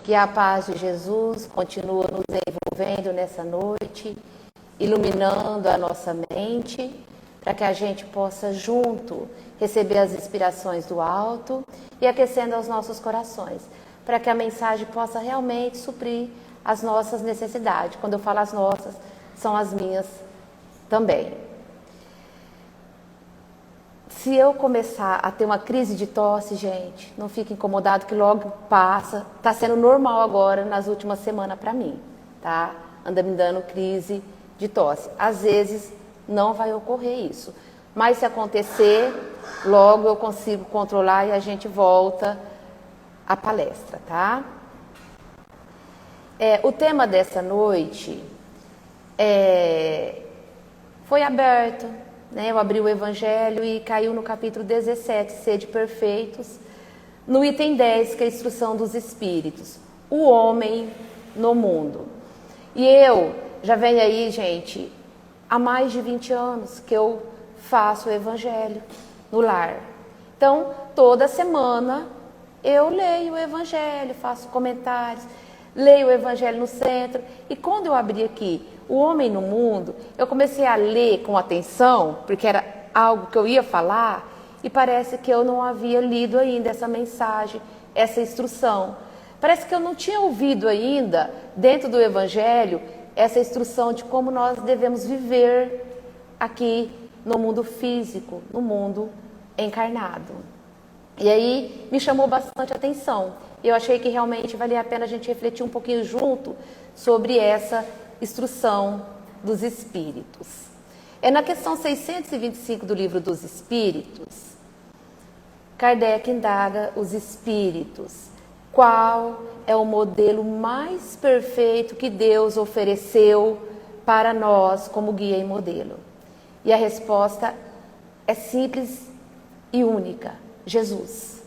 Que a paz de Jesus continue nos envolvendo nessa noite, iluminando a nossa mente, para que a gente possa junto receber as inspirações do alto e aquecendo os nossos corações, para que a mensagem possa realmente suprir as nossas necessidades. Quando eu falo as nossas, são as minhas também. Se eu começar a ter uma crise de tosse, gente, não fique incomodado que logo passa. Está sendo normal agora nas últimas semanas para mim, tá? Anda me dando crise de tosse. Às vezes não vai ocorrer isso, mas se acontecer, logo eu consigo controlar e a gente volta à palestra, tá? O tema dessa noite foi aberto, né? Eu abri o Evangelho e caiu no capítulo 17, Sede Perfeitos, no item 10, que é a instrução dos Espíritos, o homem no mundo. E eu já venho aí, gente, há mais de 20 anos que eu faço o Evangelho no lar. Então, toda semana eu leio o Evangelho, faço comentários, leio o Evangelho no centro. E quando eu abri aqui o homem no mundo, eu comecei a ler com atenção, porque era algo que eu ia falar, e parece que eu não havia lido ainda essa mensagem, essa instrução. Parece que eu não tinha ouvido ainda, dentro do Evangelho, essa instrução de como nós devemos viver aqui no mundo físico, no mundo encarnado. E aí me chamou bastante atenção. Eu achei que realmente valia a pena a gente refletir um pouquinho junto sobre essa instrução dos Espíritos. Na questão 625 do Livro dos Espíritos, Kardec indaga os Espíritos. Qual é o modelo mais perfeito que Deus ofereceu para nós como guia e modelo? E a resposta é simples e única: Jesus.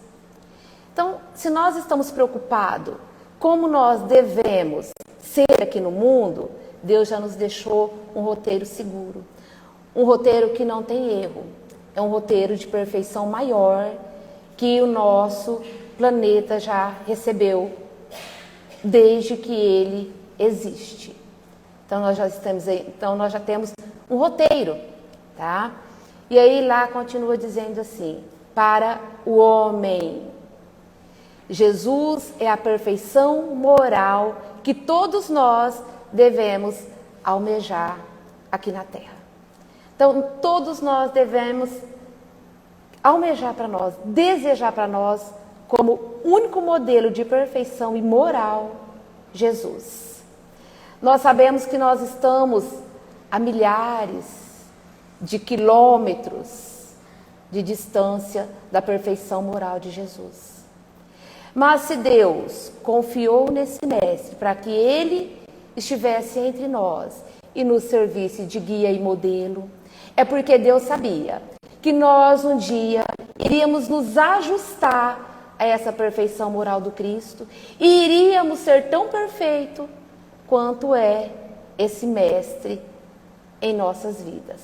Então, se nós estamos preocupados como nós devemos ser aqui no mundo, Deus já nos deixou um roteiro seguro, um roteiro que não tem erro, é um roteiro de perfeição maior que o nosso planeta já recebeu desde que ele existe. Então nós já temos um roteiro, tá? E aí lá continua dizendo assim: para o homem, Jesus é a perfeição moral que todos nós devemos almejar aqui na Terra. Então todos nós devemos almejar para nós, desejar para nós, como único modelo de perfeição e moral, Jesus. Nós sabemos que nós estamos a milhares de quilômetros de distância da perfeição moral de Jesus. Mas se Deus confiou nesse mestre para que ele estivesse entre nós e nos servisse de guia e modelo, é porque Deus sabia que nós um dia iríamos nos ajustar a essa perfeição moral do Cristo e iríamos ser tão perfeito quanto é esse mestre em nossas vidas.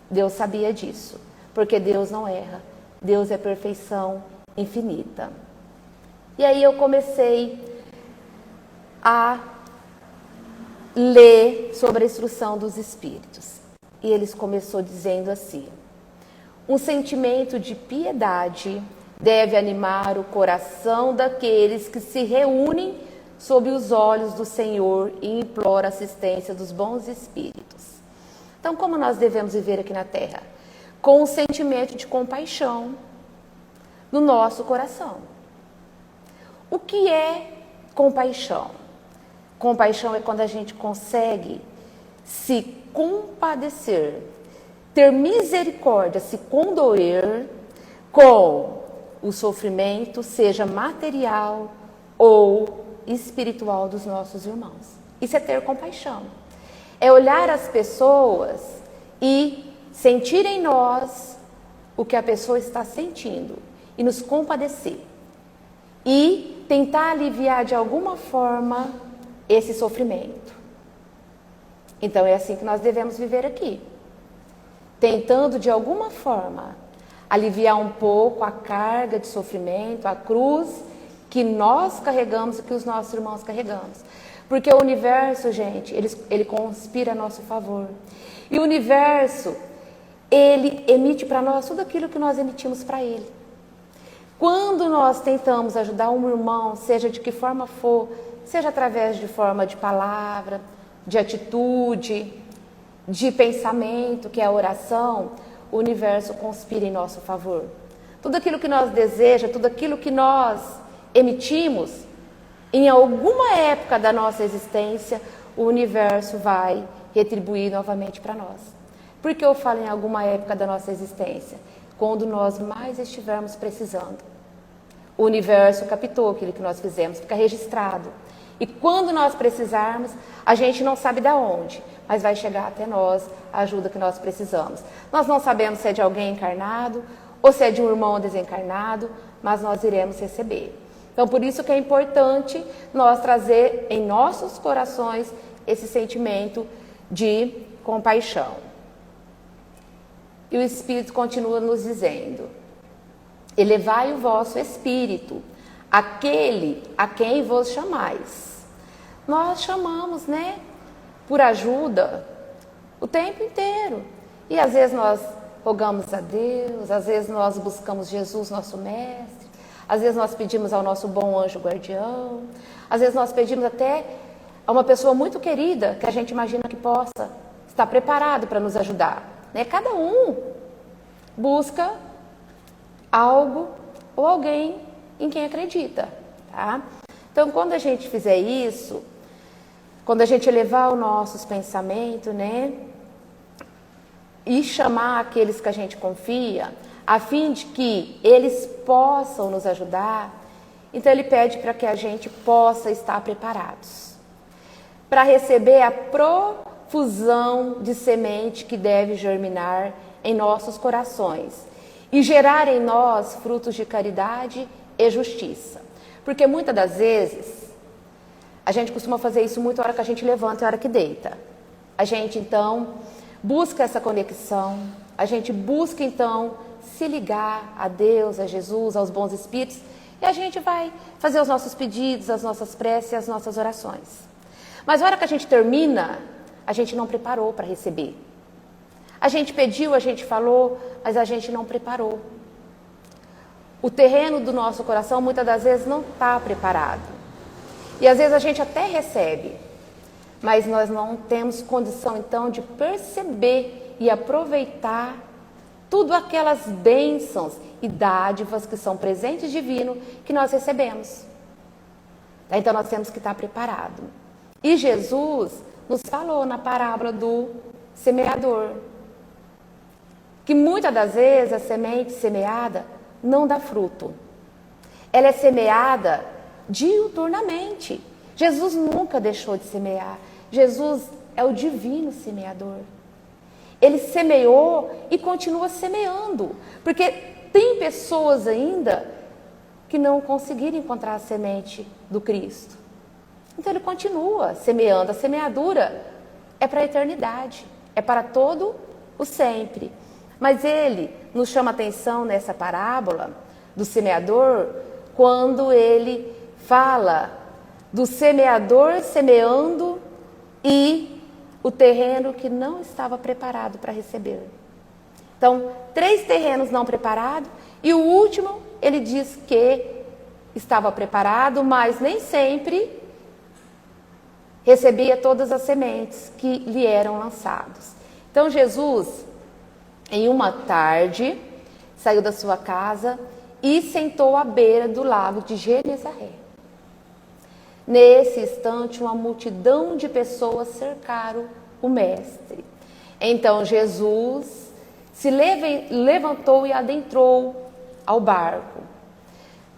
Deus sabia disso, porque Deus não erra, Deus é perfeição infinita. E aí eu comecei a ler sobre a instrução dos Espíritos. E eles começou dizendo assim: um sentimento de piedade deve animar o coração daqueles que se reúnem sob os olhos do Senhor e imploram a assistência dos bons espíritos. Então, como nós devemos viver aqui na Terra? Com um sentimento de compaixão no nosso coração. O que é compaixão? Compaixão é quando a gente consegue se compadecer, ter misericórdia, se condoer com o sofrimento, seja material ou espiritual dos nossos irmãos. Isso é ter compaixão. É olhar as pessoas e sentir em nós o que a pessoa está sentindo e nos compadecer. E tentar aliviar de alguma forma esse sofrimento. Então é assim que nós devemos viver aqui. Tentando de alguma forma aliviar um pouco a carga de sofrimento, a cruz que nós carregamos e que os nossos irmãos carregamos. Porque o universo, gente, ele conspira a nosso favor. E o universo, ele emite para nós tudo aquilo que nós emitimos para ele. Quando nós tentamos ajudar um irmão, seja de que forma for, seja através de forma de palavra, de atitude, de pensamento, que é a oração, o universo conspira em nosso favor. Tudo aquilo que nós desejamos, tudo aquilo que nós emitimos, em alguma época da nossa existência, o universo vai retribuir novamente para nós. Por que eu falo em alguma época da nossa existência? Quando nós mais estivermos precisando. O universo captou aquilo que nós fizemos, fica registrado. E quando nós precisarmos, a gente não sabe de onde, mas vai chegar até nós a ajuda que nós precisamos. Nós não sabemos se é de alguém encarnado ou se é de um irmão desencarnado, mas nós iremos receber. Então, por isso que é importante nós trazer em nossos corações esse sentimento de compaixão. E o Espírito continua nos dizendo: elevai o vosso espírito, aquele a quem vos chamais. Nós chamamos, por ajuda o tempo inteiro. E às vezes nós rogamos a Deus, às vezes nós buscamos Jesus, nosso mestre, às vezes nós pedimos ao nosso bom anjo guardião, às vezes nós pedimos até a uma pessoa muito querida que a gente imagina que possa estar preparado para nos ajudar. Cada um busca algo ou alguém em quem acredita, tá? Então, quando a gente fizer isso, quando a gente elevar os nossos pensamentos, e chamar aqueles que a gente confia, a fim de que eles possam nos ajudar, então ele pede para que a gente possa estar preparados para receber a profusão de semente que deve germinar em nossos corações e gerar em nós frutos de caridade e justiça. Porque muitas das vezes, a gente costuma fazer isso muito a hora que a gente levanta e a hora que deita. A gente, então, busca essa conexão, a gente busca, então, se ligar a Deus, a Jesus, aos bons espíritos, e a gente vai fazer os nossos pedidos, as nossas preces e as nossas orações. Mas a hora que a gente termina, a gente não preparou para receber. A gente pediu, a gente falou, mas a gente não preparou. O terreno do nosso coração, muitas das vezes, não está preparado. E às vezes a gente até recebe, mas nós não temos condição, então, de perceber e aproveitar tudo aquelas bênçãos e dádivas que são presentes divinos que nós recebemos. Então, nós temos que estar preparados. E Jesus nos falou na parábola do semeador, que muitas das vezes a semente semeada não dá fruto. Ela é semeada diuturnamente. Jesus nunca deixou de semear. Jesus é o divino semeador. Ele semeou e continua semeando, porque tem pessoas ainda que não conseguiram encontrar a semente do Cristo. Então ele continua semeando. A semeadura é para a eternidade, é para todo o sempre. Mas ele nos chama atenção nessa parábola do semeador, quando ele fala do semeador semeando e o terreno que não estava preparado para receber. Então, 3 terrenos não preparados, e o último ele diz que estava preparado, mas nem sempre recebia todas as sementes que lhe eram lançadas. Então Jesus, em uma tarde, saiu da sua casa e sentou à beira do lago de Genezaré. Nesse instante, uma multidão de pessoas cercaram o mestre. Então Jesus se levantou e adentrou ao barco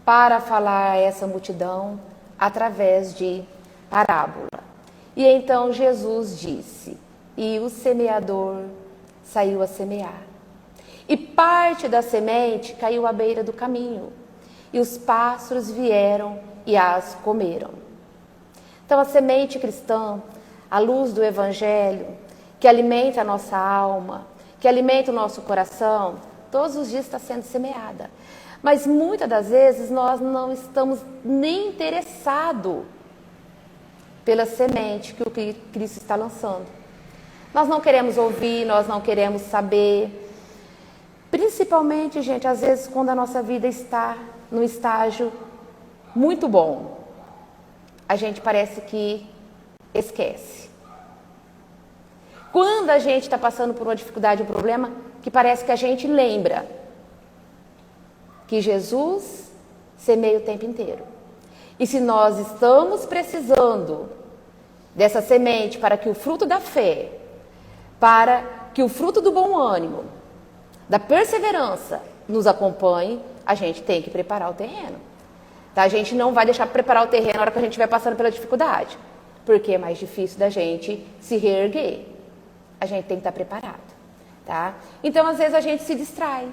para falar a essa multidão através de parábola. E então Jesus disse: e o semeador saiu a semear. E parte da semente caiu à beira do caminho, e os pássaros vieram e as comeram. Então a semente cristã, a luz do Evangelho, que alimenta a nossa alma, que alimenta o nosso coração, todos os dias está sendo semeada. Mas muitas das vezes nós não estamos nem interessados pela semente que o Cristo está lançando. Nós não queremos ouvir, nós não queremos saber. Principalmente, gente, às vezes quando a nossa vida está num estágio muito bom, a gente parece que esquece. Quando a gente está passando por uma dificuldade, um problema, que parece que a gente lembra que Jesus semeia o tempo inteiro. E se nós estamos precisando dessa semente para que o fruto da fé, para que o fruto do bom ânimo, da perseverança nos acompanhe, a gente tem que preparar o terreno. Tá? A gente não vai deixar preparar o terreno na hora que a gente estiver passando pela dificuldade, porque é mais difícil da gente se reerguer. A gente tem que estar preparado. Tá? Então, às vezes, a gente se distrai.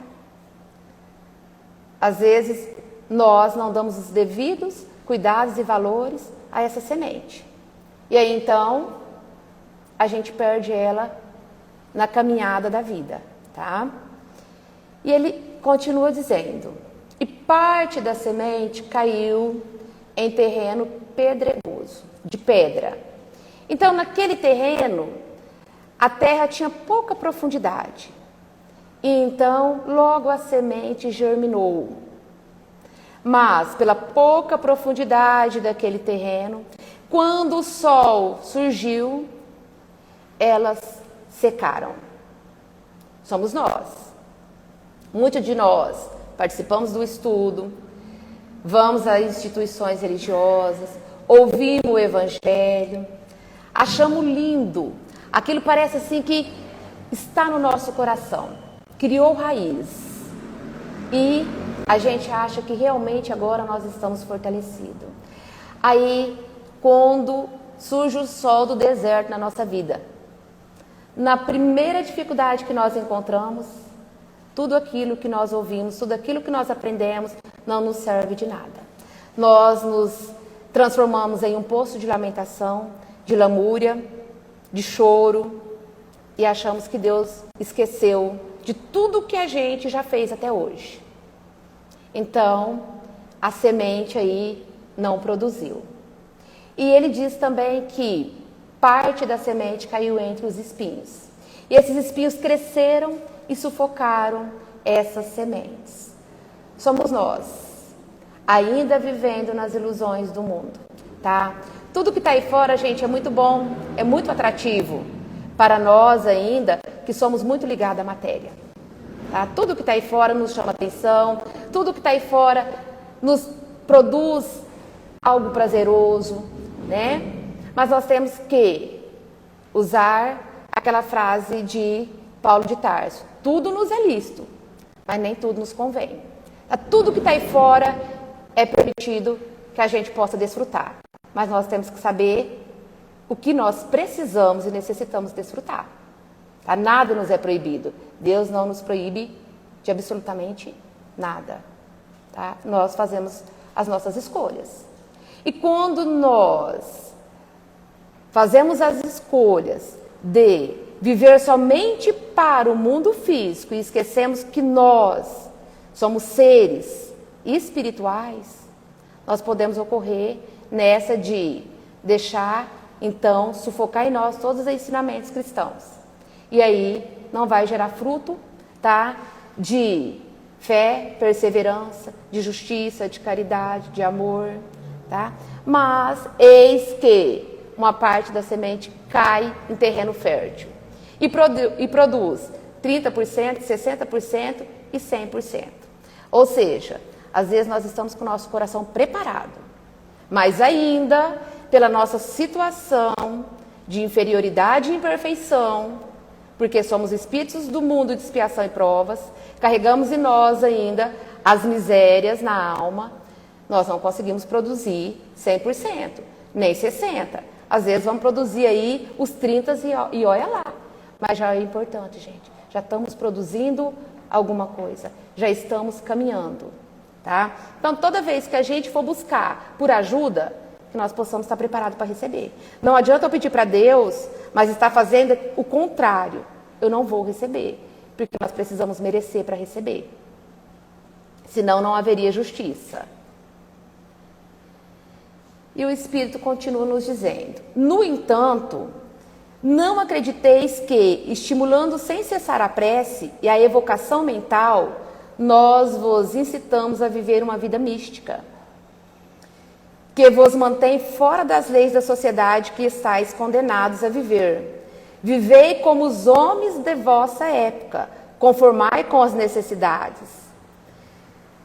Às vezes, nós não damos os devidos cuidados e valores a essa semente. E aí, então, a gente perde ela na caminhada da vida. Tá? E ele continua dizendo: e parte da semente caiu em terreno pedregoso, de pedra. Então, naquele terreno, a terra tinha pouca profundidade. E então, logo a semente germinou. Mas, pela pouca profundidade daquele terreno, quando o sol surgiu, elas secaram. Somos nós. Muitos de nós participamos do estudo, vamos a instituições religiosas, ouvimos o evangelho, achamos lindo. Aquilo parece assim que está no nosso coração, criou raiz. E a gente acha que realmente agora nós estamos fortalecidos. Aí, quando surge o sol do deserto na nossa vida, na primeira dificuldade que nós encontramos, tudo aquilo que nós ouvimos, tudo aquilo que nós aprendemos, não nos serve de nada. Nós nos transformamos em um poço de lamentação, de lamúria, de choro, e achamos que Deus esqueceu de tudo que a gente já fez até hoje. Então, a semente aí não produziu. E ele diz também que parte da semente caiu entre os espinhos. E esses espinhos cresceram e sufocaram essas sementes. Somos nós, ainda vivendo nas ilusões do mundo, tá? Tudo que está aí fora, gente, é muito bom, é muito atrativo para nós ainda, que somos muito ligados à matéria. Tá? Tudo que está aí fora nos chama atenção, tudo que está aí fora nos produz algo prazeroso, né? Mas nós temos que usar aquela frase de Paulo de Tarso: tudo nos é lícito, mas nem tudo nos convém. Tudo que está aí fora é permitido que a gente possa desfrutar, mas nós temos que saber o que nós precisamos e necessitamos desfrutar. Tá? Nada nos é proibido. Deus não nos proíbe de absolutamente nada. Tá? Nós fazemos as nossas escolhas. E quando nós fazemos as escolhas de viver somente para o mundo físico e esquecemos que nós somos seres espirituais, nós podemos ocorrer nessa de deixar, então, sufocar em nós todos os ensinamentos cristãos. E aí não vai gerar fruto, tá? De fé, perseverança, de justiça, de caridade, de amor, tá? Mas eis que uma parte da semente cai em terreno fértil e produz 30%, 60% e 100%. Ou seja, às vezes nós estamos com o nosso coração preparado, mas ainda, pela nossa situação de inferioridade e imperfeição, porque somos espíritos do mundo de expiação e provas, carregamos em nós ainda as misérias na alma, nós não conseguimos produzir 100%, nem 60%. Às vezes vamos produzir aí os 30% e olha lá. Mas já é importante, gente. Já estamos produzindo alguma coisa. Já estamos caminhando. Tá? Então, toda vez que a gente for buscar por ajuda, que nós possamos estar preparados para receber. Não adianta eu pedir para Deus, mas estar fazendo o contrário. Eu não vou receber, porque nós precisamos merecer para receber. senão não haveria justiça. E o Espírito continua nos dizendo: no entanto, não acrediteis que, estimulando sem cessar a prece e a evocação mental, nós vos incitamos a viver uma vida mística, que vos mantém fora das leis da sociedade que estáis condenados a viver. Vivei como os homens de vossa época, conformai com as necessidades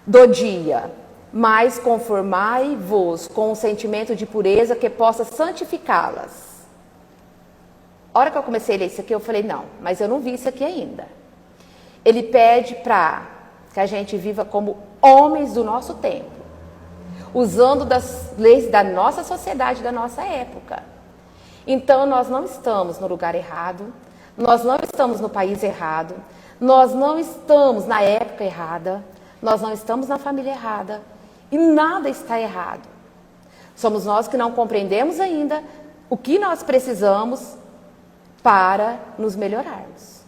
do dia, mas conformai-vos com um sentimento de pureza que possa santificá-las. A hora que eu comecei a ler isso aqui, eu falei, não, mas eu não vi isso aqui ainda. Ele pede para que a gente viva como homens do nosso tempo, usando das leis da nossa sociedade, da nossa época. Então, nós não estamos no lugar errado, nós não estamos no país errado, nós não estamos na época errada, nós não estamos na família errada, e nada está errado. Somos nós que não compreendemos ainda o que nós precisamos para nos melhorarmos.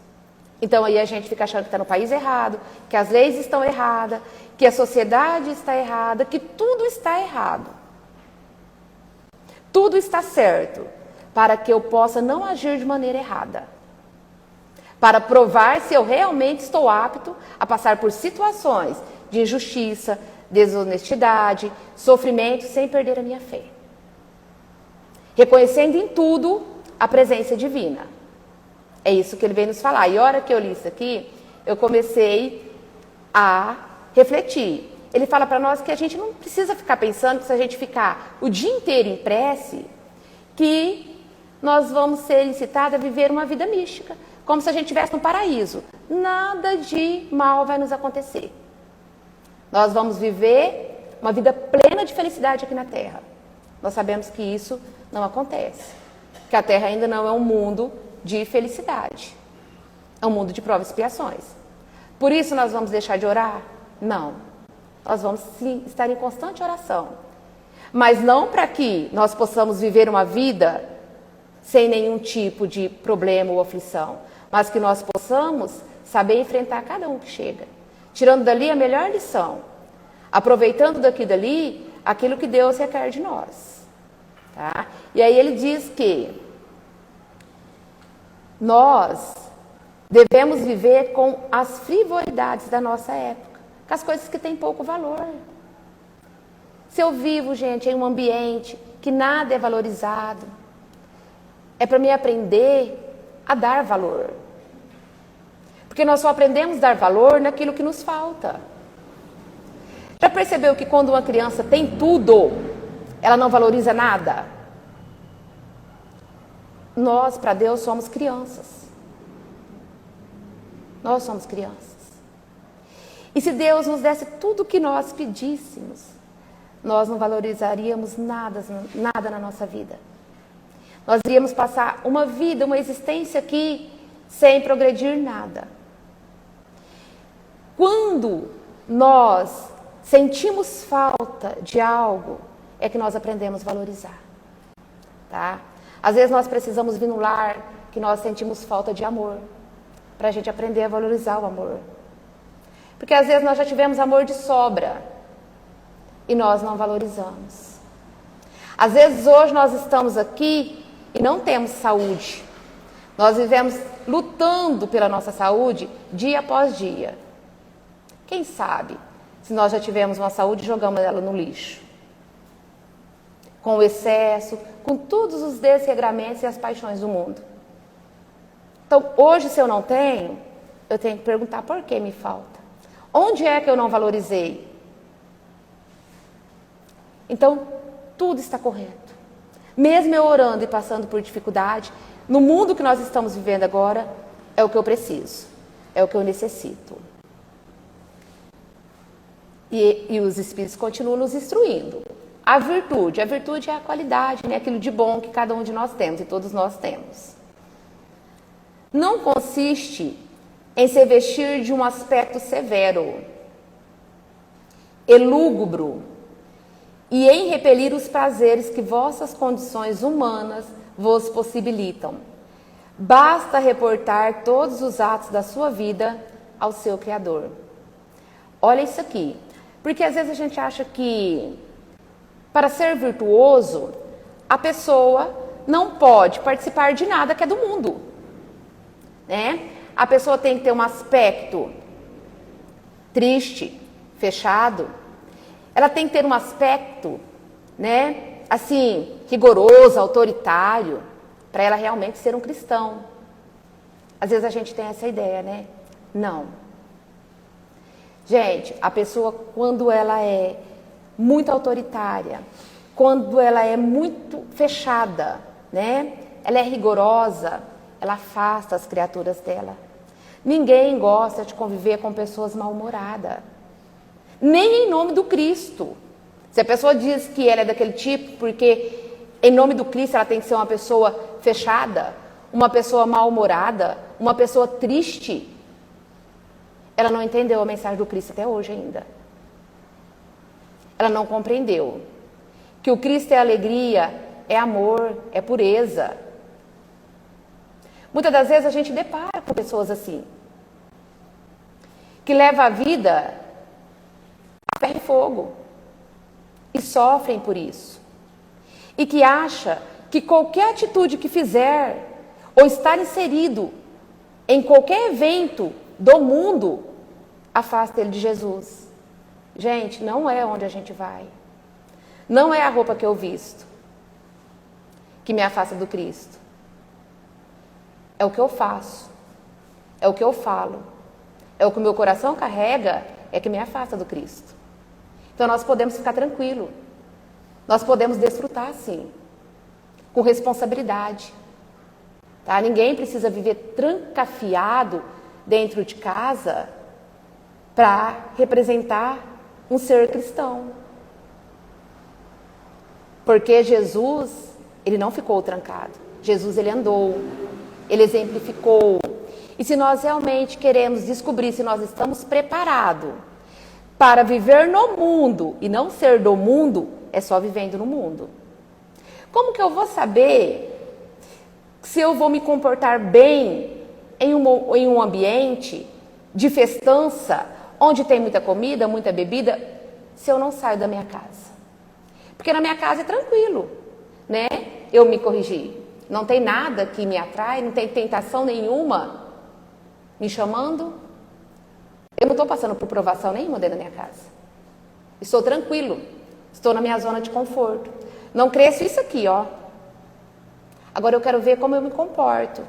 Então aí a gente fica achando que está no país errado, que as leis estão erradas, que a sociedade está errada, que tudo está errado. Tudo está certo para que eu possa não agir de maneira errada. Para provar se eu realmente estou apto a passar por situações de injustiça, desonestidade, sofrimento, sem perder a minha fé. Reconhecendo em tudo a presença divina. É isso que ele vem nos falar. E a hora que eu li isso aqui, eu comecei a refletir. Ele fala para nós que a gente não precisa ficar pensando que se a gente ficar o dia inteiro em prece, que nós vamos ser incitados a viver uma vida mística, como se a gente estivesse no paraíso. Nada de mal vai nos acontecer. Nós vamos viver uma vida plena de felicidade aqui na Terra. Nós sabemos que isso não acontece. Que a Terra ainda não é um mundo de felicidade. É um mundo de provas e expiações. Por isso nós vamos deixar de orar? Não. Nós vamos sim estar em constante oração. Mas não para que nós possamos viver uma vida sem nenhum tipo de problema ou aflição, mas que nós possamos saber enfrentar cada um que chega, tirando dali a melhor lição, aproveitando daqui e dali aquilo que Deus requer de nós. Tá? E aí ele diz que nós devemos viver com as frivolidades da nossa época, com as coisas que têm pouco valor. Se eu vivo, gente, em um ambiente que nada é valorizado, é para mim aprender a dar valor. Porque nós só aprendemos a dar valor naquilo que nos falta. Já percebeu que quando uma criança tem tudo, ela não valoriza nada? Nós, para Deus, somos crianças. Nós somos crianças. E se Deus nos desse tudo o que nós pedíssemos, nós não valorizaríamos nada na nossa vida. Nós iríamos passar uma vida, uma existência aqui, sem progredir nada. Quando nós sentimos falta de algo, é que nós aprendemos a valorizar. Tá? Às vezes nós precisamos vir num lar que nós sentimos falta de amor, para a gente aprender a valorizar o amor. Porque às vezes nós já tivemos amor de sobra e nós não valorizamos. Às vezes hoje nós estamos aqui e não temos saúde. Nós vivemos lutando pela nossa saúde dia após dia. Quem sabe, se nós já tivemos uma saúde, jogamos ela no lixo. Com o excesso, com todos os desregramentos e as paixões do mundo. Então, hoje, se eu não tenho, eu tenho que perguntar por que me falta. Onde é que eu não valorizei? Então, tudo está correto. Mesmo eu orando e passando por dificuldade, no mundo que nós estamos vivendo agora, é o que eu preciso, é o que eu necessito. E os Espíritos continuam nos instruindo. A virtude é a qualidade, né? Aquilo de bom que cada um de nós temos e todos nós temos. Não consiste em se vestir de um aspecto severo e lúgubre e em repelir os prazeres que vossas condições humanas vos possibilitam. Basta reportar todos os atos da sua vida ao seu Criador. Olha isso aqui. Porque às vezes a gente acha que para ser virtuoso, a pessoa não pode participar de nada que é do mundo, né? A pessoa tem que ter um aspecto triste, fechado. Ela tem que ter um aspecto, né, assim, rigoroso, autoritário, para ela realmente ser um cristão. Às vezes a gente tem essa ideia, né? Não. Gente, a pessoa, quando ela é muito autoritária, quando ela é muito fechada, né? Ela é rigorosa, ela afasta as criaturas dela. Ninguém gosta de conviver com pessoas mal-humoradas. Nem em nome do Cristo. Se a pessoa diz que ela é daquele tipo, porque em nome do Cristo ela tem que ser uma pessoa fechada, uma pessoa mal-humorada, uma pessoa triste, ela não entendeu a mensagem do Cristo até hoje ainda. Ela não compreendeu que o Cristo é alegria, é amor, é pureza. Muitas das vezes a gente depara com pessoas assim, que levam a vida a ferro e fogo e sofrem por isso. E que acha que qualquer atitude que fizer ou estar inserido em qualquer evento do mundo afasta ele de Jesus. Gente, não é onde a gente vai. Não é a roupa que eu visto que me afasta do Cristo. É o que eu faço. É o que eu falo. É o que o meu coração carrega, é que me afasta do Cristo. Então nós podemos ficar tranquilos. Nós podemos desfrutar, sim. Com responsabilidade. Tá? Ninguém precisa viver trancafiado dentro de casa para representar um ser cristão. Porque Jesus, ele não ficou trancado. Jesus, ele andou, ele exemplificou. E se nós realmente queremos descobrir se nós estamos preparados para viver no mundo e não ser do mundo, é só vivendo no mundo. Como que eu vou saber se eu vou me comportar bem em um ambiente de festança, onde tem muita comida, muita bebida, se eu não saio da minha casa? Porque na minha casa é tranquilo, né? Eu me corrigir. Não tem nada que me atrai, não tem tentação nenhuma me chamando. Eu não estou passando por provação nenhuma dentro da minha casa. Estou tranquilo. Estou na minha zona de conforto. Não cresço isso aqui, ó. Agora eu quero ver como eu me comporto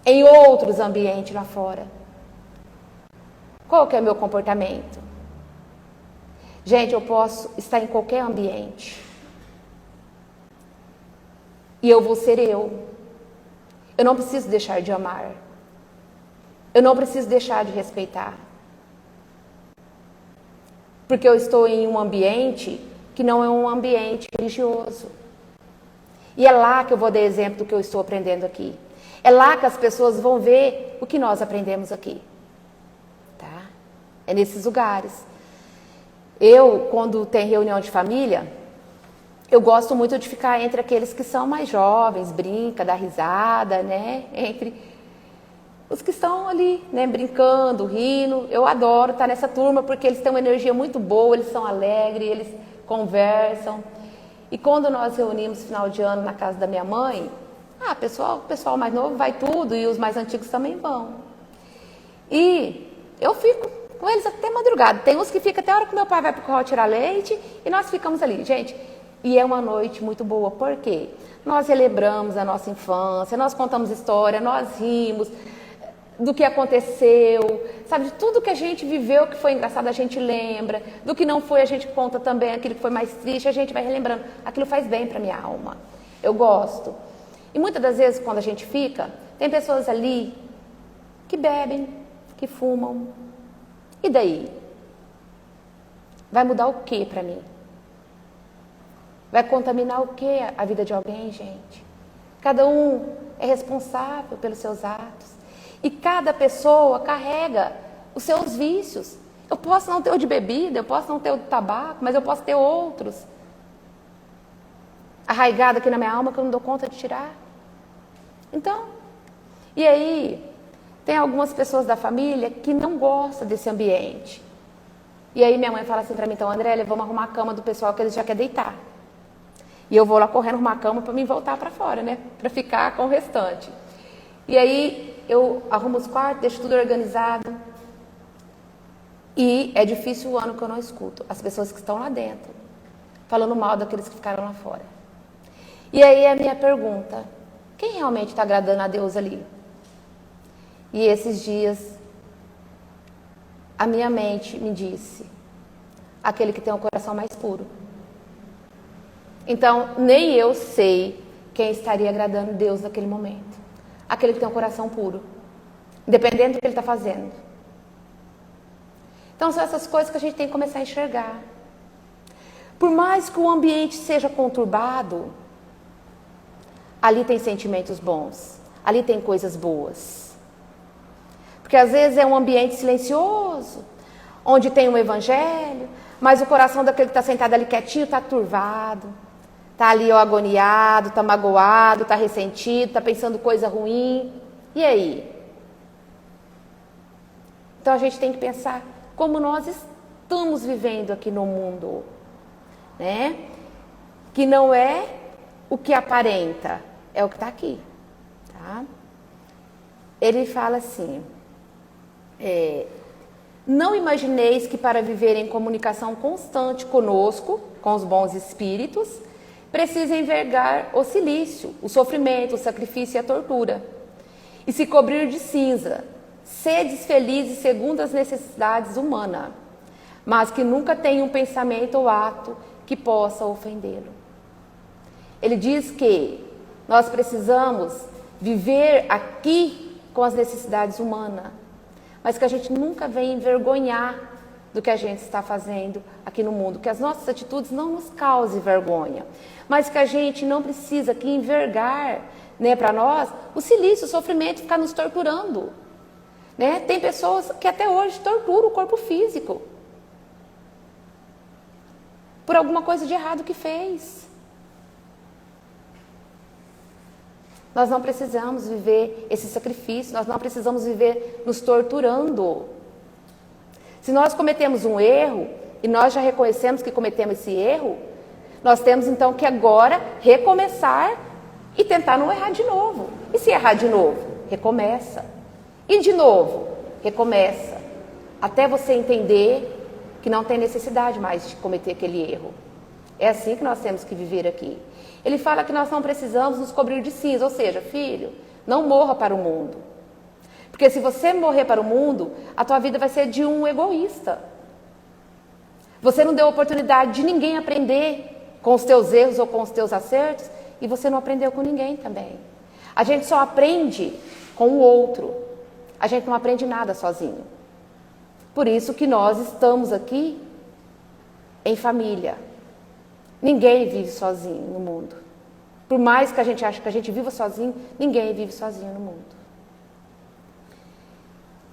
em outros ambientes lá fora. Qual que é o meu comportamento? Gente, eu posso estar em qualquer ambiente. E eu vou ser eu. Eu não preciso deixar de amar. Eu não preciso deixar de respeitar. Porque eu estou em um ambiente que não é um ambiente religioso. E é lá que eu vou dar exemplo do que eu estou aprendendo aqui. É lá que as pessoas vão ver o que nós aprendemos aqui. Tá? É nesses lugares. Eu, quando tem reunião de família, eu gosto muito de ficar entre aqueles que são mais jovens, brinca, dá risada, né? Entre os que estão ali, né, brincando, rindo. Eu adoro estar nessa turma porque eles têm uma energia muito boa, eles são alegres, eles conversam. E quando nós reunimos final de ano na casa da minha mãe, o pessoal mais novo vai tudo e os mais antigos também vão. E eu fico com eles até madrugada. Tem uns que ficam até a hora que meu pai vai para o curral tirar leite e nós ficamos ali, gente. E é uma noite muito boa, por quê? Nós relembramos a nossa infância, nós contamos história, nós rimos do que aconteceu, sabe, de tudo que a gente viveu que foi engraçado a gente lembra, do que não foi a gente conta também, aquilo que foi mais triste, a gente vai relembrando, aquilo faz bem para minha alma, eu gosto. E muitas das vezes quando a gente fica, tem pessoas ali que bebem, que fumam, e daí? Vai mudar o que para mim? Vai contaminar o que a vida de alguém, gente? Cada um é responsável pelos seus atos. E cada pessoa carrega os seus vícios. Eu posso não ter o de bebida, eu posso não ter o de tabaco, mas eu posso ter outros. Arraigado aqui na minha alma que eu não dou conta de tirar. Então, e aí, tem algumas pessoas da família que não gostam desse ambiente. E aí minha mãe fala assim para mim, então, Andrélia, vamos arrumar a cama do pessoal que eles já querem deitar. E eu vou lá correndo arrumar a cama para mim voltar para fora, né? Para ficar com o restante. E aí eu arrumo os quartos, deixo tudo organizado. E é difícil o ano que eu não escuto as pessoas que estão lá dentro falando mal daqueles que ficaram lá fora. E aí a minha pergunta, quem realmente está agradando a Deus ali? E esses dias a minha mente me disse, aquele que tem o coração mais puro. Então, nem eu sei quem estaria agradando Deus naquele momento. Aquele que tem o coração puro, independente do que ele está fazendo. Então, são essas coisas que a gente tem que começar a enxergar. Por mais que o ambiente seja conturbado, ali tem sentimentos bons, ali tem coisas boas. Porque às vezes é um ambiente silencioso, onde tem um evangelho, mas o coração daquele que está sentado ali quietinho está turvado, está ali agoniado, está magoado, está ressentido, está pensando coisa ruim. E aí? Então a gente tem que pensar como nós estamos vivendo aqui no mundo, né? Que não é o que aparenta, é o que está aqui, tá? Ele fala assim, não imagineis que para viver em comunicação constante conosco, com os bons espíritos, precisa envergar o cilício, o sofrimento, o sacrifício e a tortura, e se cobrir de cinza, sedes felizes segundo as necessidades humanas, mas que nunca tenha um pensamento ou ato que possa ofendê-lo. Ele diz que nós precisamos viver aqui com as necessidades humanas, mas que a gente nunca venha envergonhar do que a gente está fazendo aqui no mundo, que as nossas atitudes não nos causem vergonha, mas que a gente não precisa que envergar, né, para nós o cilício, o sofrimento, ficar nos torturando. Né? Tem pessoas que até hoje torturam o corpo físico por alguma coisa de errado que fez. Nós não precisamos viver esse sacrifício, nós não precisamos viver nos torturando. Se nós cometemos um erro, e nós já reconhecemos que cometemos esse erro, nós temos então que agora recomeçar e tentar não errar de novo. E se errar de novo, recomeça. E de novo, recomeça. Até você entender que não tem necessidade mais de cometer aquele erro. É assim que nós temos que viver aqui. Ele fala que nós não precisamos nos cobrir de cinza, ou seja, filho, não morra para o mundo. Porque se você morrer para o mundo, a tua vida vai ser de um egoísta. Você não deu oportunidade de ninguém aprender com os teus erros ou com os teus acertos, e você não aprendeu com ninguém também. A gente só aprende com o outro. A gente não aprende nada sozinho. Por isso que nós estamos aqui em família. Ninguém vive sozinho no mundo. Por mais que a gente ache que a gente viva sozinho, ninguém vive sozinho no mundo.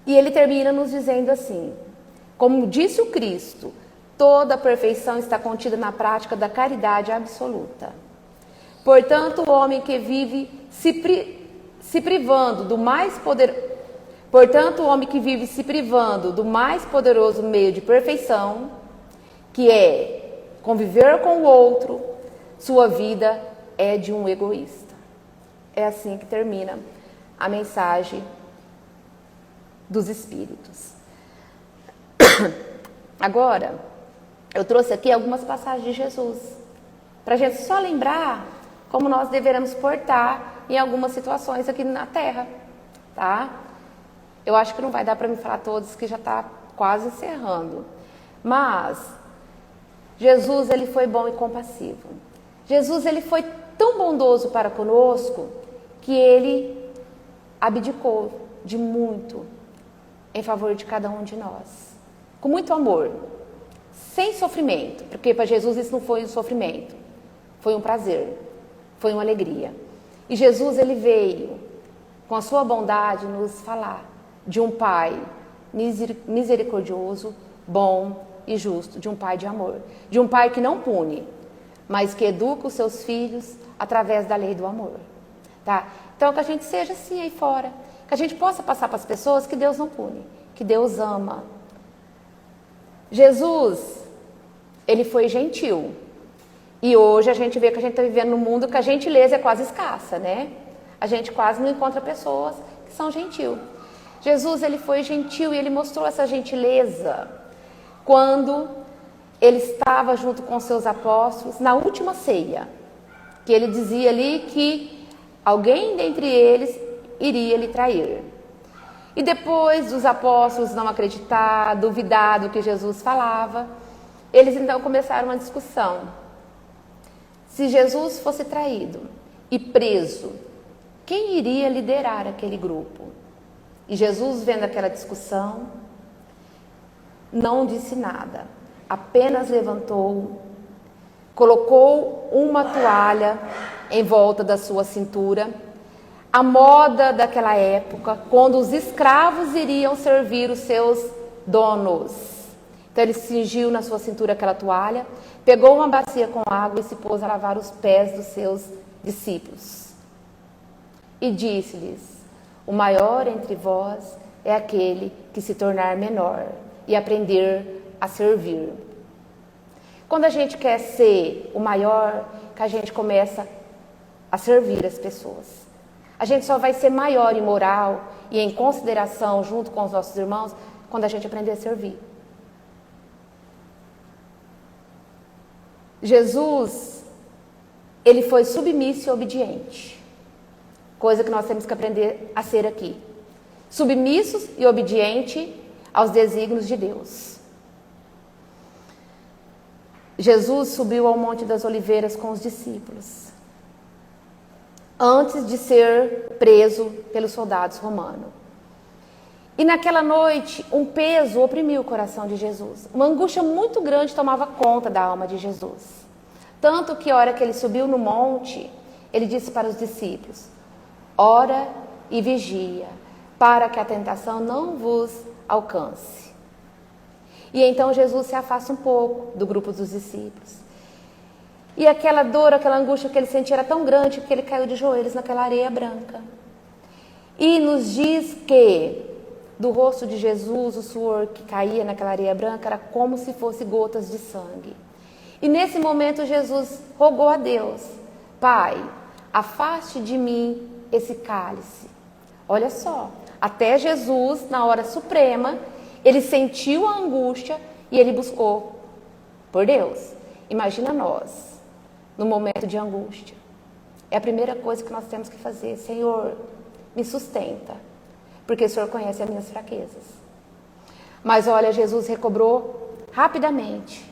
E ele termina nos dizendo assim, como disse o Cristo, toda a perfeição está contida na prática da caridade absoluta. Portanto, o homem que vive se privando do mais poderoso meio de perfeição, que é conviver com o outro, sua vida é de um egoísta. É assim que termina a mensagem dos Espíritos. Agora, eu trouxe aqui algumas passagens de Jesus, para a gente só lembrar como nós deveremos portar em algumas situações aqui na Terra, tá? Eu acho que não vai dar para me falar todos, que já está quase encerrando. Mas Jesus, ele foi bom e compassivo. Jesus, ele foi tão bondoso para conosco que ele abdicou de muito em favor de cada um de nós. Com muito amor, sem sofrimento, porque para Jesus isso não foi um sofrimento, foi um prazer, foi uma alegria. E Jesus, ele veio com a sua bondade nos falar de um Pai misericordioso, bom e justo, de um Pai de amor, de um Pai que não pune, mas que educa os seus filhos através da lei do amor, tá? Então que a gente seja assim aí fora, que a gente possa passar para as pessoas que Deus não pune, que Deus ama, Jesus, ele foi gentil. E hoje a gente vê que a gente está vivendo num mundo que a gentileza é quase escassa, né? A gente quase não encontra pessoas que são gentil. Jesus, ele foi gentil e ele mostrou essa gentileza quando ele estava junto com seus apóstolos na última ceia, que ele dizia ali que alguém dentre eles iria lhe trair. E depois dos apóstolos não acreditar, duvidar do que Jesus falava, eles então começaram uma discussão. Se Jesus fosse traído e preso, quem iria liderar aquele grupo? E Jesus, vendo aquela discussão, não disse nada, apenas levantou, colocou uma toalha em volta da sua cintura, a moda daquela época, quando os escravos iriam servir os seus donos. Então ele cingiu na sua cintura aquela toalha, pegou uma bacia com água e se pôs a lavar os pés dos seus discípulos. E disse-lhes: o maior entre vós é aquele que se tornar menor e aprender a servir. Quando a gente quer ser o maior, que a gente começa a servir as pessoas. A gente só vai ser maior em moral e em consideração junto com os nossos irmãos quando a gente aprender a servir. Jesus, ele foi submisso e obediente, coisa que nós temos que aprender a ser aqui. Submissos e obedientes aos desígnios de Deus. Jesus subiu ao Monte das Oliveiras com os discípulos, antes de ser preso pelos soldados romanos. E naquela noite, um peso oprimiu o coração de Jesus. Uma angústia muito grande tomava conta da alma de Jesus. Tanto que, a hora que ele subiu no monte, ele disse para os discípulos: ora e vigia, para que a tentação não vos alcance. E então Jesus se afasta um pouco do grupo dos discípulos. E aquela dor, aquela angústia que ele sentia era tão grande que ele caiu de joelhos naquela areia branca. E nos diz que do rosto de Jesus o suor que caía naquela areia branca era como se fosse gotas de sangue. E nesse momento Jesus rogou a Deus: Pai, afaste de mim esse cálice. Olha só, até Jesus, na hora suprema, ele sentiu a angústia e ele buscou por Deus. Imagina nós, no momento de angústia. É a primeira coisa que nós temos que fazer: Senhor, me sustenta, porque o Senhor conhece as minhas fraquezas. Mas olha, Jesus recobrou rapidamente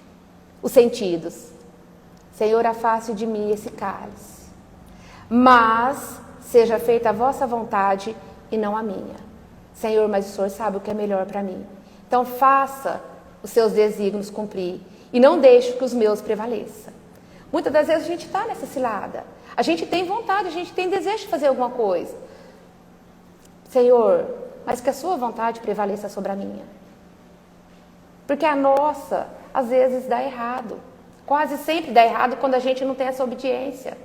os sentidos. Senhor, afaste de mim esse cálice, mas seja feita a vossa vontade e não a minha. Senhor, mas o Senhor sabe o que é melhor para mim. Então faça os seus desígnios cumprir e não deixe que os meus prevaleçam. Muitas das vezes a gente está nessa cilada. A gente tem vontade, a gente tem desejo de fazer alguma coisa. Senhor, mas que a sua vontade prevaleça sobre a minha. Porque a nossa, às vezes, dá errado. Quase sempre dá errado quando a gente não tem essa obediência,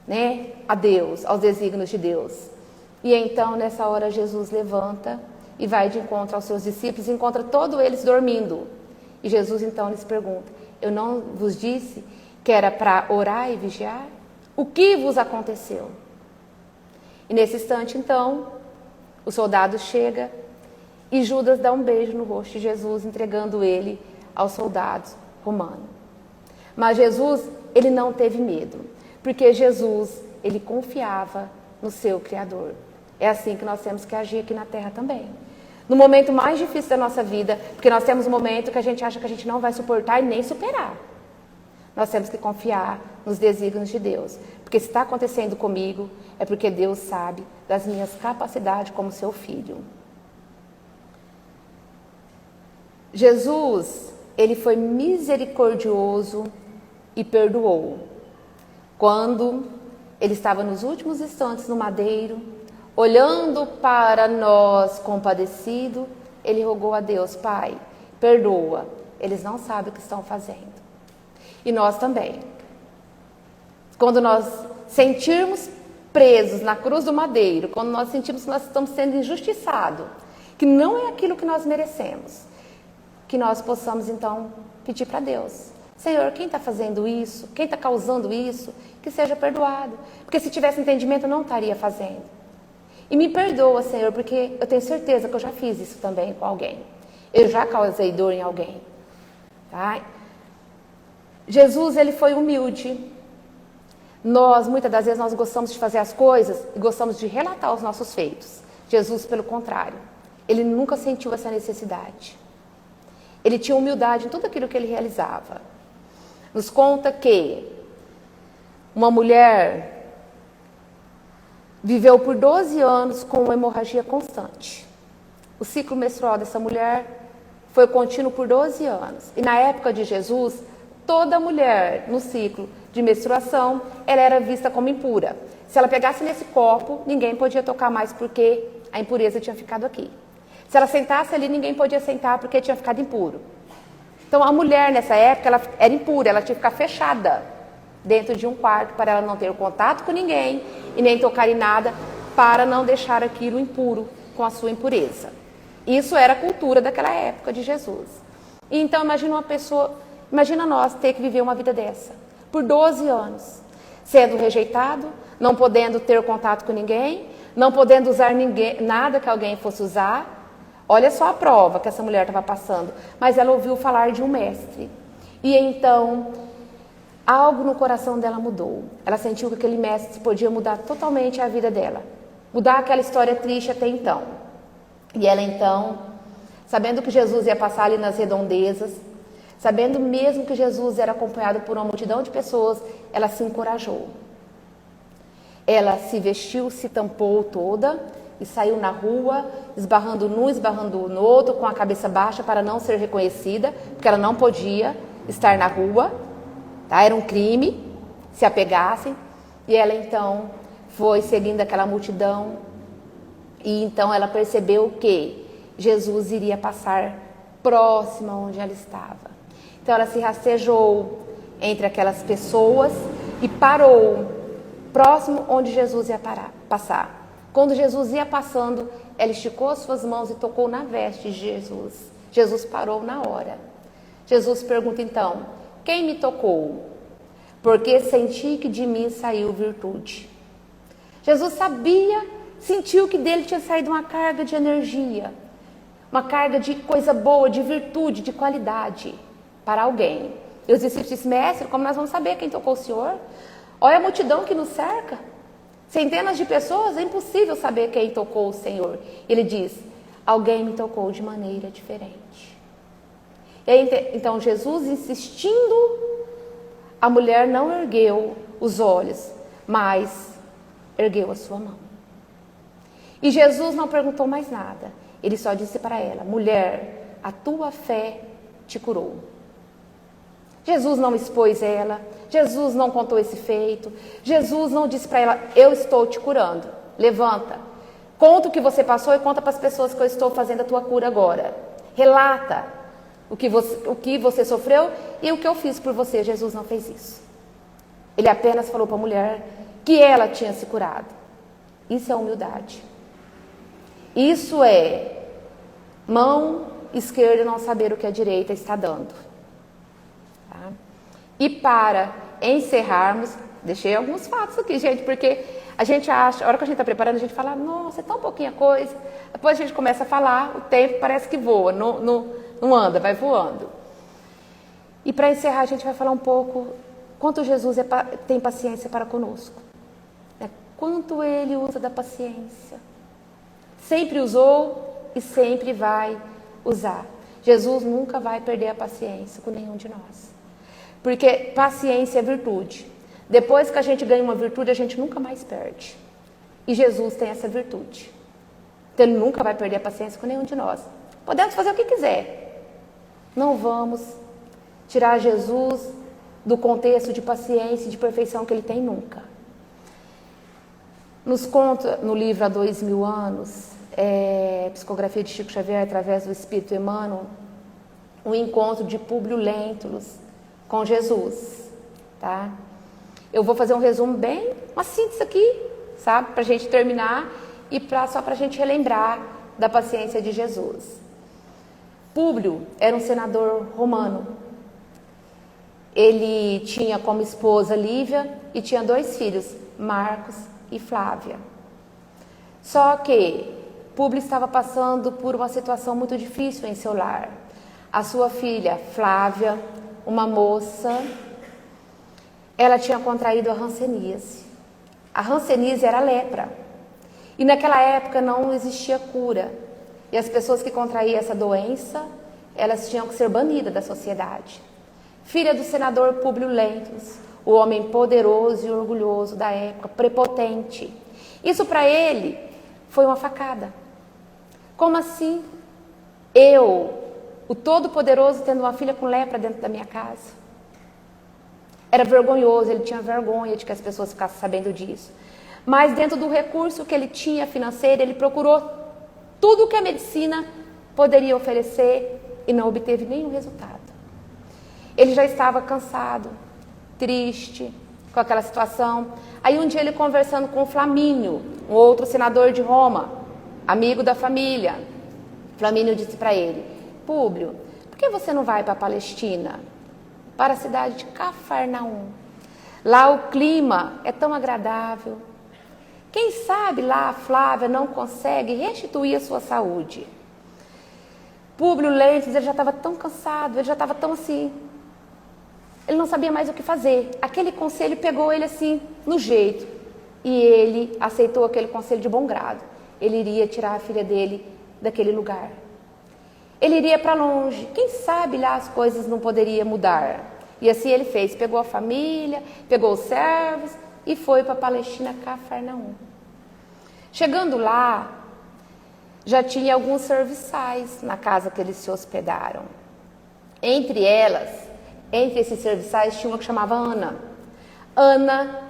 né? A Deus, aos desígnios de Deus. E então, nessa hora, Jesus levanta e vai de encontro aos seus discípulos, encontra todos eles dormindo. E Jesus, então, lhes pergunta: eu não vos disse que era para orar e vigiar? O que vos aconteceu? E nesse instante, então, o soldado chega e Judas dá um beijo no rosto de Jesus, entregando ele aos soldados romanos. Mas Jesus, ele não teve medo, porque Jesus, ele confiava no seu Criador. É assim que nós temos que agir aqui na Terra também. No momento mais difícil da nossa vida, porque nós temos um momento que a gente acha que a gente não vai suportar e nem superar. Nós temos que confiar nos desígnios de Deus. Porque se está acontecendo comigo, é porque Deus sabe das minhas capacidades como seu filho. Jesus, ele foi misericordioso e perdoou. Quando ele estava nos últimos instantes no madeiro, olhando para nós compadecido, ele rogou a Deus: Pai, perdoa, eles não sabem o que estão fazendo. E nós também. Quando nós sentirmos presos na cruz do madeiro, quando nós sentirmos que nós estamos sendo injustiçados, que não é aquilo que nós merecemos, que nós possamos então pedir para Deus: Senhor, quem está fazendo isso, quem está causando isso, que seja perdoado. Porque se tivesse entendimento, eu não estaria fazendo. E me perdoa, Senhor, porque eu tenho certeza que eu já fiz isso também com alguém. Eu já causei dor em alguém. Tá? Jesus, ele foi humilde. Nós, muitas das vezes, nós gostamos de fazer as coisas e gostamos de relatar os nossos feitos. Jesus, pelo contrário, ele nunca sentiu essa necessidade. Ele tinha humildade em tudo aquilo que ele realizava. Nos conta que uma mulher viveu por 12 anos com uma hemorragia constante. O ciclo menstrual dessa mulher foi contínuo por 12 anos. E na época de Jesus, toda mulher no ciclo de menstruação, ela era vista como impura. Se ela pegasse nesse copo, ninguém podia tocar mais porque a impureza tinha ficado aqui. Se ela sentasse ali, ninguém podia sentar porque tinha ficado impuro. Então a mulher nessa época, ela era impura, ela tinha que ficar fechada dentro de um quarto para ela não ter contato com ninguém e nem tocar em nada, para não deixar aquilo impuro com a sua impureza. Isso era a cultura daquela época de Jesus. E então imagina nós ter que viver uma vida dessa, por 12 anos, sendo rejeitado, não podendo ter contato com ninguém, não podendo usar nada que alguém fosse usar. Olha só a prova que essa mulher estava passando. Mas ela ouviu falar de um mestre. E então, algo no coração dela mudou. Ela sentiu que aquele mestre podia mudar totalmente a vida dela. Mudar aquela história triste até então. E ela então, sabendo que Jesus ia passar ali nas redondezas, sabendo mesmo que Jesus era acompanhado por uma multidão de pessoas, ela se encorajou. Ela se vestiu, se tampou toda e saiu na rua, esbarrando num, esbarrando no outro, com a cabeça baixa para não ser reconhecida, porque ela não podia estar na rua, tá? Era um crime, se apegassem. E ela então foi seguindo aquela multidão, e então ela percebeu que Jesus iria passar próximo onde ela estava. Então ela se rastejou entre aquelas pessoas e parou próximo onde Jesus ia passar. Quando Jesus ia passando, ela esticou as suas mãos e tocou na veste de Jesus. Jesus parou na hora. Jesus pergunta então: quem me tocou? Porque senti que de mim saiu virtude. Jesus sentiu que dele tinha saído uma carga de energia, uma carga de coisa boa, de virtude, de qualidade para alguém. E os discípulos disseram: mestre, como nós vamos saber quem tocou o Senhor? Olha a multidão que nos cerca. Centenas de pessoas, é impossível saber quem tocou o Senhor. Ele diz: alguém me tocou de maneira diferente. E aí, então Jesus insistindo, a mulher não ergueu os olhos, mas ergueu a sua mão. E Jesus não perguntou mais nada. Ele só disse para ela: mulher, a tua fé te curou. Jesus não expôs ela, Jesus não contou esse feito, Jesus não disse para ela: eu estou te curando, levanta, conta o que você passou e conta para as pessoas que eu estou fazendo a tua cura agora. Relata o que você sofreu e o que eu fiz por você. Jesus não fez isso. Ele apenas falou para a mulher que ela tinha se curado. Isso é humildade. Isso é mão esquerda não saber o que a direita está dando. Tá? E para encerrarmos, deixei alguns fatos aqui, gente, porque a gente acha, a hora que a gente está preparando, a gente fala: nossa, é tão pouquinha coisa. Depois a gente começa a falar, o tempo parece que voa, não anda, vai voando. E para encerrar, a gente vai falar um pouco quanto Jesus tem paciência para conosco. Quanto ele usa da paciência. Sempre usou e sempre vai usar. Jesus nunca vai perder a paciência com nenhum de nós. Porque paciência é virtude. Depois que a gente ganha uma virtude, a gente nunca mais perde. E Jesus tem essa virtude. Então ele nunca vai perder a paciência com nenhum de nós. Podemos fazer o que quiser. Não vamos tirar Jesus do contexto de paciência e de perfeição que ele tem nunca. Nos conta no livro Há 2000 anos, Psicografia de Chico Xavier através do Espírito Emmanuel, um encontro de Públio Lentulus com Jesus, tá? Eu vou fazer um resumo uma síntese aqui, sabe? Para a gente terminar e só para a gente relembrar da paciência de Jesus. Públio era um senador romano. Ele tinha como esposa Lívia e tinha 2 filhos, Marcos e Flávia. Só que Públio estava passando por uma situação muito difícil em seu lar. A sua filha Flávia, uma moça, ela tinha contraído a hanseníase. A hanseníase era a lepra. E naquela época não existia cura. E as pessoas que contraíam essa doença, elas tinham que ser banidas da sociedade. Filha do senador Públio Lentulus, o homem poderoso e orgulhoso da época, prepotente. Isso para ele foi uma facada. Como assim? Eu, o Todo-Poderoso, tendo uma filha com lepra dentro da minha casa? Era vergonhoso, ele tinha vergonha de que as pessoas ficassem sabendo disso. Mas dentro do recurso que ele tinha financeiro, ele procurou tudo que a medicina poderia oferecer e não obteve nenhum resultado. Ele já estava cansado, triste com aquela situação. Aí um dia ele conversando com Flamínio, um outro senador de Roma, amigo da família, Flamínio disse para ele: Públio, por que você não vai para a Palestina? Para a cidade de Cafarnaum. Lá o clima é tão agradável. Quem sabe lá a Flávia não consegue restituir a sua saúde. Públio Lentulus, ele já estava tão cansado, ele já estava tão assim. Ele não sabia mais o que fazer. Aquele conselho pegou ele assim, no jeito. E ele aceitou aquele conselho de bom grado. Ele iria tirar a filha dele daquele lugar. Ele iria para longe. Quem sabe lá as coisas não poderiam mudar. E assim ele fez. Pegou a família, pegou os servos e foi para a Palestina, Cafarnaum. Chegando lá, já tinha alguns serviçais na casa que eles se hospedaram. Entre esses serviçais, tinha uma que chamava Ana. Ana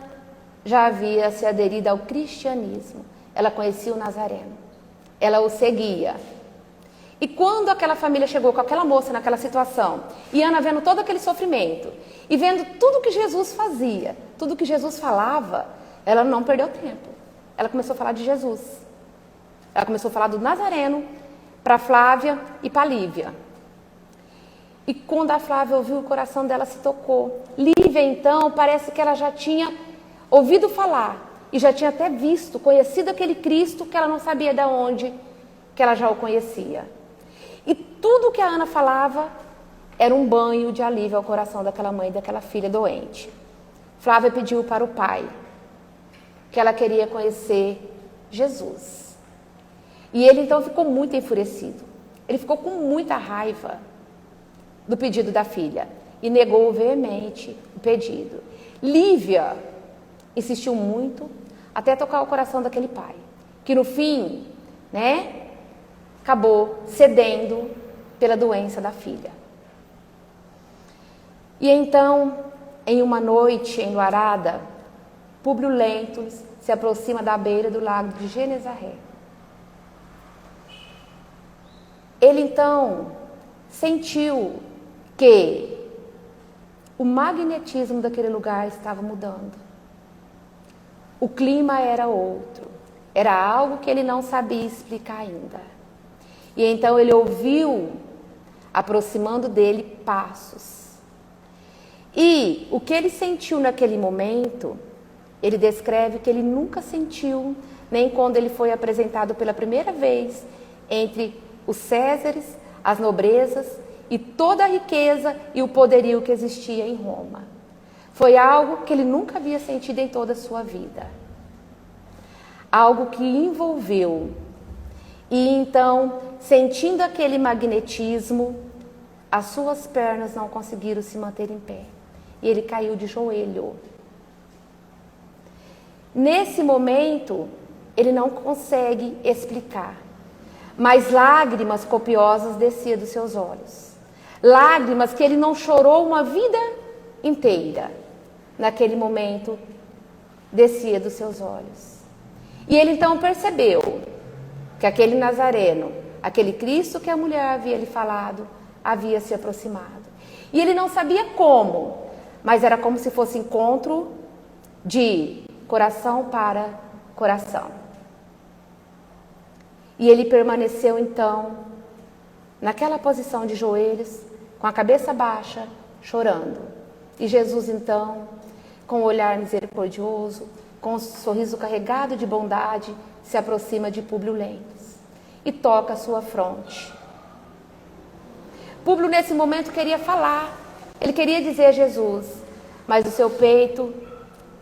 já havia se aderido ao cristianismo. Ela conhecia o Nazareno. Ela o seguia. E quando aquela família chegou com aquela moça naquela situação, e Ana vendo todo aquele sofrimento, e vendo tudo que Jesus fazia, tudo que Jesus falava, ela não perdeu tempo. Ela começou a falar de Jesus. Ela começou a falar do Nazareno para Flávia e para Lívia. E quando a Flávia ouviu, o coração dela se tocou. Lívia, então, parece que ela já tinha ouvido falar, e já tinha até visto, conhecido aquele Cristo que ela não sabia de onde, que ela já o conhecia. E tudo que a Ana falava era um banho de alívio ao coração daquela mãe e daquela filha doente. Flávia pediu para o pai que ela queria conhecer Jesus. E ele então ficou muito enfurecido. Ele ficou com muita raiva do pedido da filha e negou veemente o pedido. Lívia insistiu muito até tocar o coração daquele pai, que no fim, acabou cedendo pela doença da filha. E então, em uma noite enluarada, Públio Lentulus se aproxima da beira do lago de Genezaré. Ele então sentiu que o magnetismo daquele lugar estava mudando. O clima era outro. Era algo que ele não sabia explicar ainda. E então ele ouviu, aproximando dele, passos. E o que ele sentiu naquele momento, ele descreve que ele nunca sentiu, nem quando ele foi apresentado pela primeira vez entre os Césares, as nobrezas e toda a riqueza e o poderio que existia em Roma. Foi algo que ele nunca havia sentido em toda a sua vida. Algo que envolveu. E então, sentindo aquele magnetismo, as suas pernas não conseguiram se manter em pé. E ele caiu de joelho. Nesse momento, ele não consegue explicar. Mas lágrimas copiosas desciam dos seus olhos. Lágrimas que ele não chorou uma vida inteira. Naquele momento, descia dos seus olhos. E ele então percebeu que aquele Nazareno, aquele Cristo que a mulher havia lhe falado, havia se aproximado. E ele não sabia como, mas era como se fosse encontro de coração para coração. E ele permaneceu então naquela posição de joelhos, com a cabeça baixa, chorando. E Jesus, então, com um olhar misericordioso, com um sorriso carregado de bondade, se aproxima de Públio Lentulus e toca a sua fronte. Públio, nesse momento, queria falar. Ele queria dizer a Jesus, mas o seu peito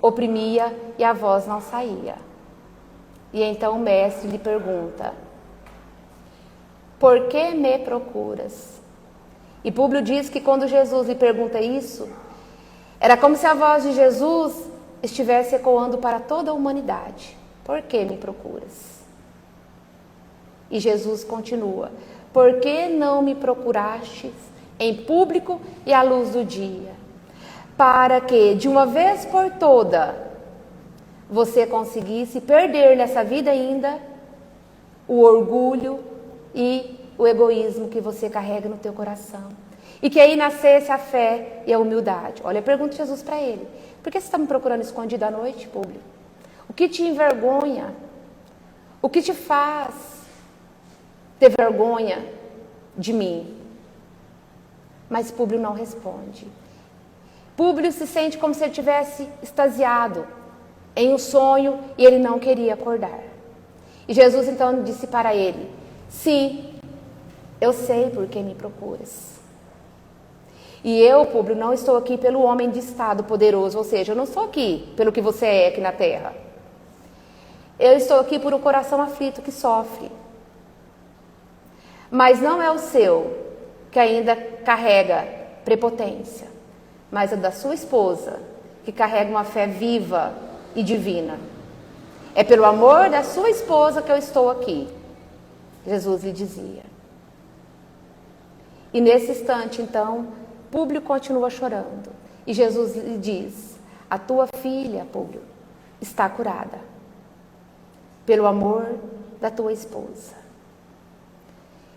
oprimia e a voz não saía. E então o mestre lhe pergunta: por que me procuras? E Públio diz que quando Jesus lhe pergunta isso, era como se a voz de Jesus estivesse ecoando para toda a humanidade. Por que me procuras? E Jesus continua: por que não me procurastes em público e à luz do dia? Para que, de uma vez por toda, você conseguisse perder nessa vida ainda o orgulho e o egoísmo que você carrega no teu coração. E que aí nascesse a fé e a humildade. Olha, pergunta Jesus para ele: por que você está me procurando escondido à noite, Públio? O que te envergonha? O que te faz ter vergonha de mim? Mas Públio não responde. Públio se sente como se ele tivesse extasiado em um sonho e ele não queria acordar. E Jesus então disse para ele: sim, eu sei por que me procuras. E eu, Públio, não estou aqui pelo homem de estado poderoso, ou seja, eu não estou aqui pelo que você é aqui na terra. Eu estou aqui por um coração aflito que sofre. Mas não é o seu, que ainda carrega prepotência, mas é da sua esposa, que carrega uma fé viva e divina. É pelo amor da sua esposa que eu estou aqui, Jesus lhe dizia. E nesse instante, então, Públio continua chorando. E Jesus lhe diz: a tua filha, Públio, está curada, pelo amor da tua esposa.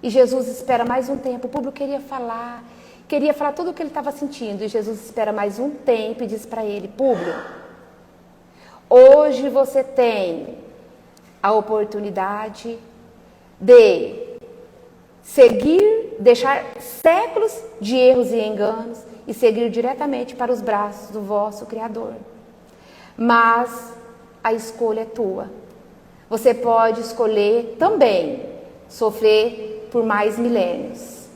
E Jesus espera mais um tempo. Públio queria falar tudo o que ele estava sentindo. E Jesus espera mais um tempo e diz para ele: Públio, hoje você tem a oportunidade de seguir, deixar séculos de erros e enganos e seguir diretamente para os braços do vosso Criador. Mas a escolha é tua. Você pode escolher também sofrer por mais milênios.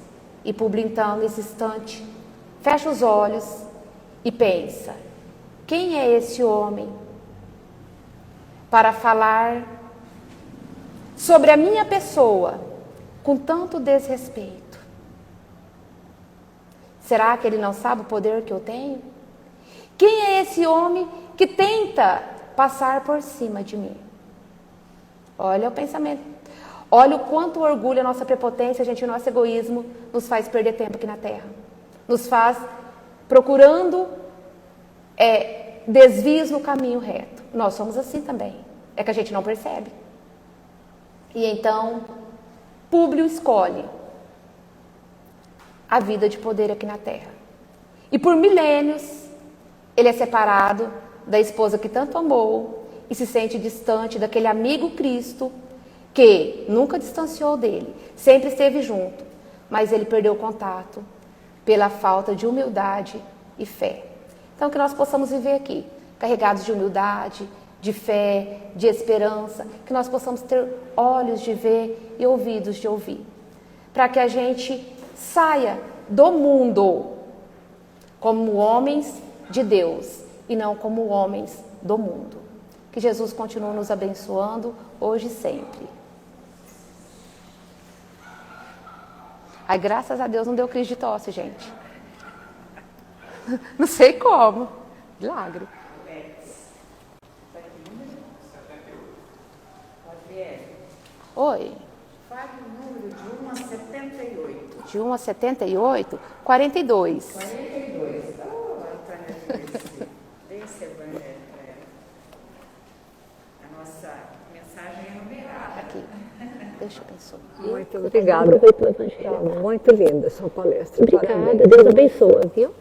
E Públio, então, nesse instante, fecha os olhos e pensa: quem é esse homem para falar sobre a minha pessoa com tanto desrespeito? Será que ele não sabe o poder que eu tenho? Quem é esse homem que tenta passar por cima de mim? Olha o pensamento. Olha o quanto o orgulho, a nossa prepotência, o nosso egoísmo nos faz perder tempo aqui na Terra. Nos faz procurando desvios no caminho reto. Nós somos assim também. É que a gente não percebe. E então, Públio escolhe a vida de poder aqui na Terra. E por milênios, ele é separado da esposa que tanto amou e se sente distante daquele amigo Cristo que nunca distanciou dele, sempre esteve junto, mas ele perdeu o contato pela falta de humildade e fé. Então, que nós possamos viver aqui, carregados de humildade, de fé, de esperança, que nós possamos ter olhos de ver e ouvidos de ouvir, para que a gente saia do mundo como homens de Deus e não como homens do mundo. Que Jesus continue nos abençoando hoje e sempre. Ai, graças a Deus não deu crise de tosse, gente. Não sei como. Milagre. Oi. Fale o número de 1 a 78. De 1 a 78? 42. 42. Oh, Antônia, dê esse evangelho para ela. A nossa mensagem é numerada. Aqui. Deixa eu pensar. Muito obrigada. Muito linda a sua palestra. Obrigada. Deus abençoe, viu?